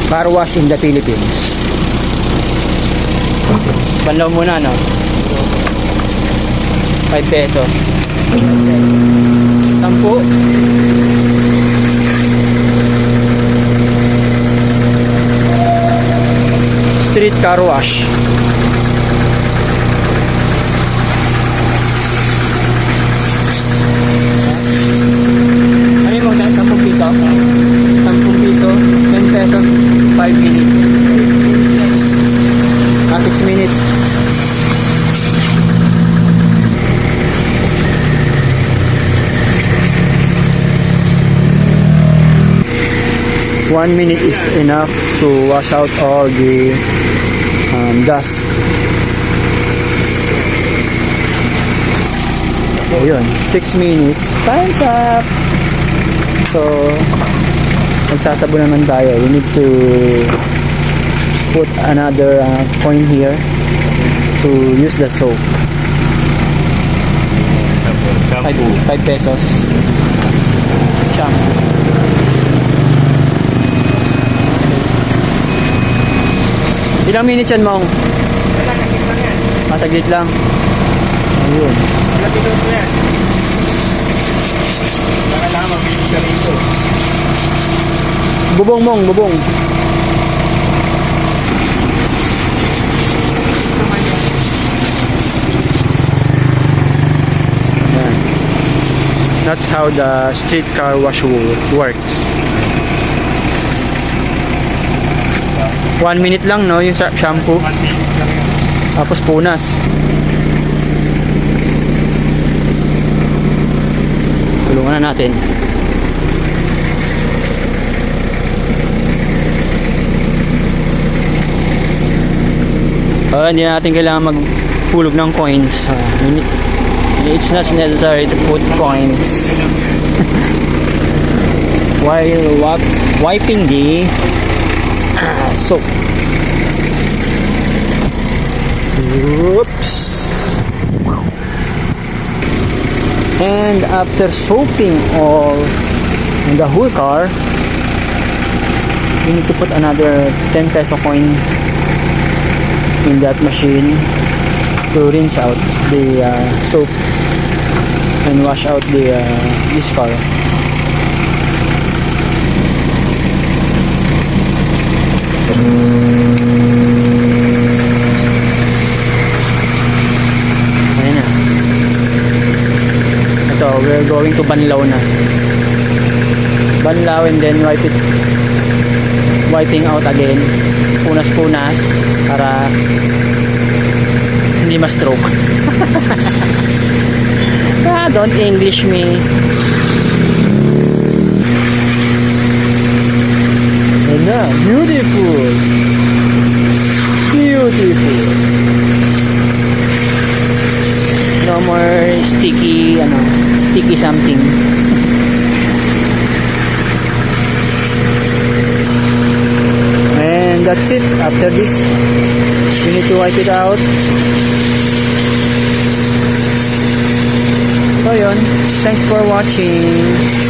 car wash in the Philippines. Banlaw muna, no? 5 pesos. 10. Street car wash. Ano yung mga 10 piso? 10 piso, 10 pesos, 5 minutes. 6 minutes. One minute is enough to wash out all the dust. Ayun, 6 minutes. Time's up. So, magsasabon naman tayo. We need to put another coin here to use the soap. 5 pesos. Shampoo. Ilang minutes yan, Mong? Masaglit lang. Ayun. Bubong, Mong, bubong. That's how the street car wash works. 1 minute lang, no, yung shampoo. Tapos punas. Tulungan na natin. Hindi natin kailangan magpulog ng coins. It's not necessary to put coins while wiping the soap. Oops. And after soaping all the whole car, you need to put another 10 peso coin in that machine to rinse out the soap and wash out this car. Ayan na. Ito, we're going to Banlaw na. Banlaw and then wiping out again. Punas-punas para hindi ma-stroke. Don't English me. And now, beautiful. Beautiful. No more sticky, sticky something. And that's it. After this, you need to wipe it out. So yun, thanks for watching.